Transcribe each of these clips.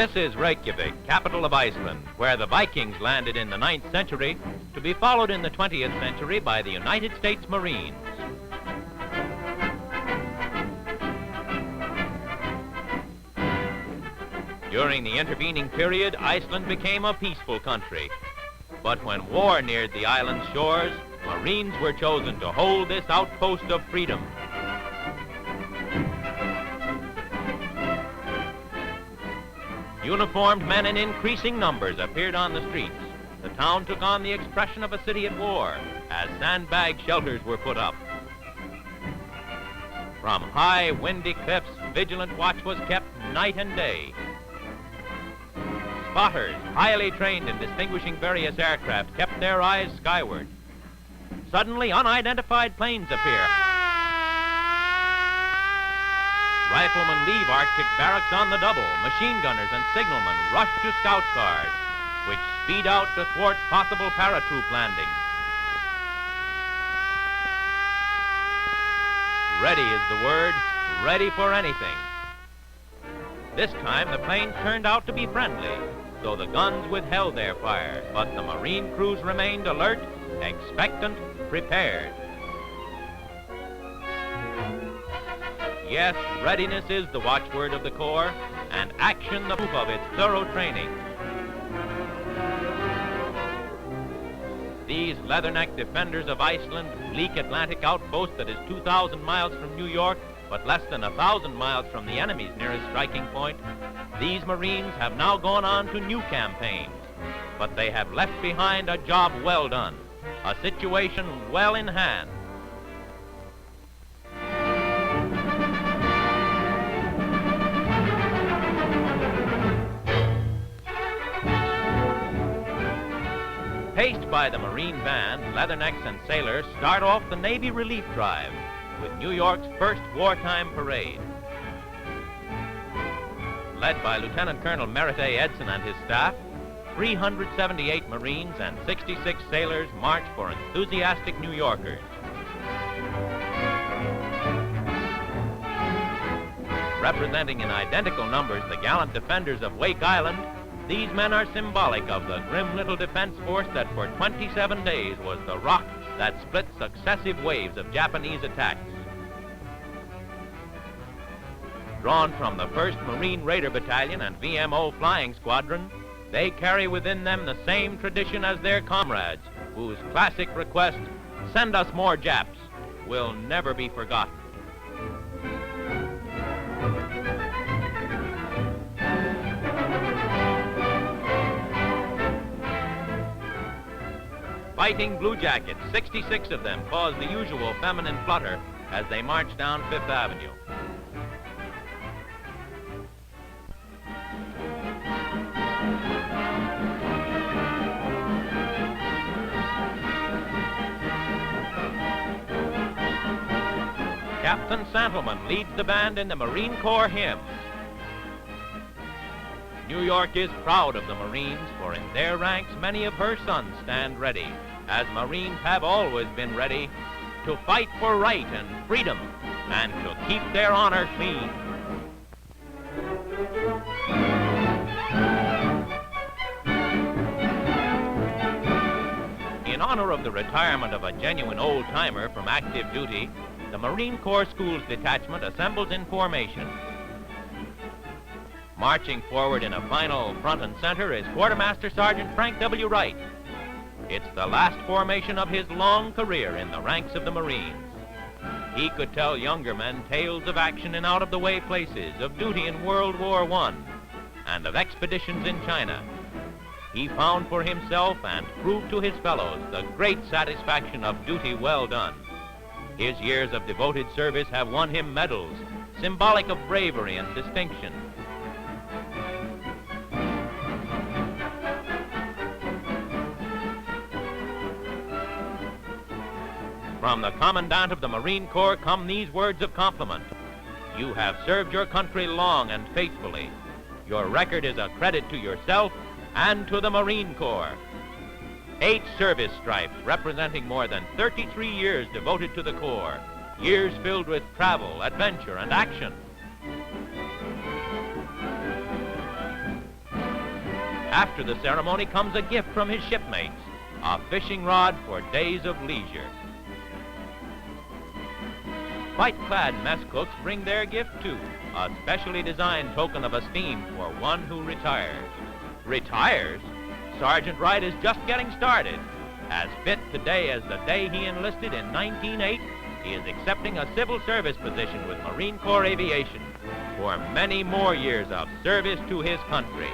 This is Reykjavik, capital of Iceland, where the Vikings landed in the 9th century, to be followed in the 20th century by the United States Marines. During the intervening period, Iceland became a peaceful country. But when war neared the island's shores, Marines were chosen to hold this outpost of freedom. Uniformed men in increasing numbers appeared on the streets. The town took on the expression of a city at war, as sandbag shelters were put up. From high, windy cliffs, vigilant watch was kept night and day. Spotters, highly trained in distinguishing various aircraft, kept their eyes skyward. Suddenly, unidentified planes appear. Riflemen leave Arctic barracks on the double. Machine gunners and signalmen rush to scout cars, which speed out to thwart possible paratroop landings. Ready is the word, ready for anything. This time, the planes turned out to be friendly, so the guns withheld their fire, but the Marine crews remained alert, expectant, prepared. Yes, readiness is the watchword of the Corps, and action the proof of its thorough training. These leatherneck defenders of Iceland, bleak Atlantic outpost that is 2,000 miles from New York, but less than 1,000 miles from the enemy's nearest striking point, these Marines have now gone on to new campaigns. But they have left behind a job well done, a situation well in hand. Paced by the Marine band, leathernecks and sailors start off the Navy relief drive with New York's first wartime parade. Led by Lieutenant Colonel Merritt A. Edson and his staff, 378 Marines and 66 sailors march for enthusiastic New Yorkers. Representing in identical numbers the gallant defenders of Wake Island, these men are symbolic of the grim little defense force that for 27 days was the rock that split successive waves of Japanese attacks. Drawn from the 1st Marine Raider Battalion and VMO Flying Squadron, they carry within them the same tradition as their comrades, whose classic request, "Send us more Japs," will never be forgotten. Fighting Blue Jackets, 66 of them, caused the usual feminine flutter as they marched down Fifth Avenue. Captain Santleman leads the band in the Marine Corps hymn. New York is proud of the Marines, for in their ranks many of her sons stand ready, as Marines have always been ready, to fight for right and freedom and to keep their honor clean. In honor of the retirement of a genuine old-timer from active duty, the Marine Corps Schools Detachment assembles in formation. Marching forward in a final front and center is Quartermaster Sgt. Frank W. Wright. It's the last formation of his long career in the ranks of the Marines. He could tell younger men tales of action in out-of-the-way places, of duty in World War I, and of expeditions in China. He found for himself and proved to his fellows the great satisfaction of duty well done. His years of devoted service have won him medals, symbolic of bravery and distinction. From the Commandant of the Marine Corps come these words of compliment. You have served your country long and faithfully. Your record is a credit to yourself and to the Marine Corps. 8 service stripes representing more than 33 years devoted to the Corps, years filled with travel, adventure, and action. After the ceremony comes a gift from his shipmates, a fishing rod for days of leisure. White-clad mess cooks bring their gift too, a specially designed token of esteem for one who retires. Retires? Sergeant Wright is just getting started. As fit today as the day he enlisted in 1908, he is accepting a civil service position with Marine Corps Aviation for many more years of service to his country.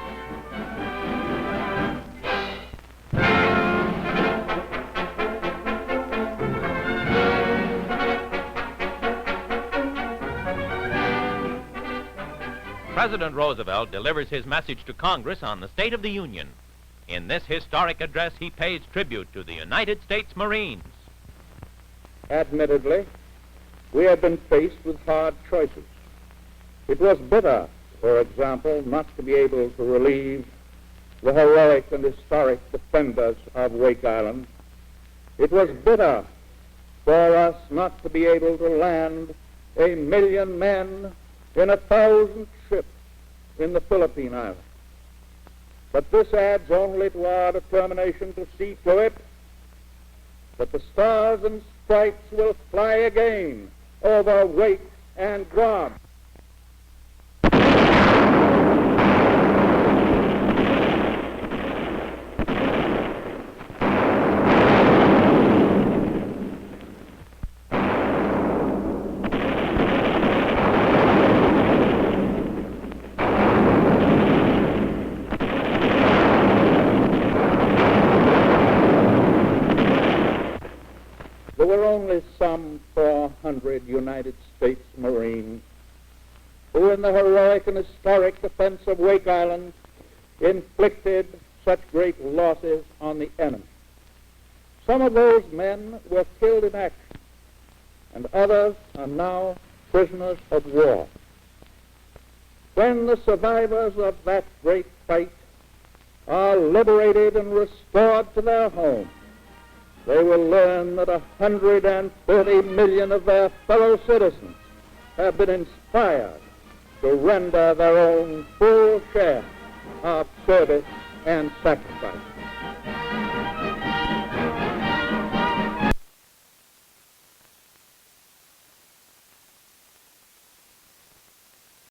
President Roosevelt delivers his message to Congress on the State of the Union. In this historic address, he pays tribute to the United States Marines. Admittedly, we have been faced with hard choices. It was bitter, for example, not to be able to relieve the heroic and historic defenders of Wake Island. It was bitter for us not to be able to land 1,000,000 men in 1,000 ships in the Philippine Islands. But this adds only to our determination to see to it that the stars and stripes will fly again over Wake and Guam. There were only some 400 United States Marines who, in the heroic and historic defense of Wake Island, inflicted such great losses on the enemy. Some of those men were killed in action, and others are now prisoners of war. When the survivors of that great fight are liberated and restored to their homes, they will learn that 130 million of their fellow citizens have been inspired to render their own full share of service and sacrifice.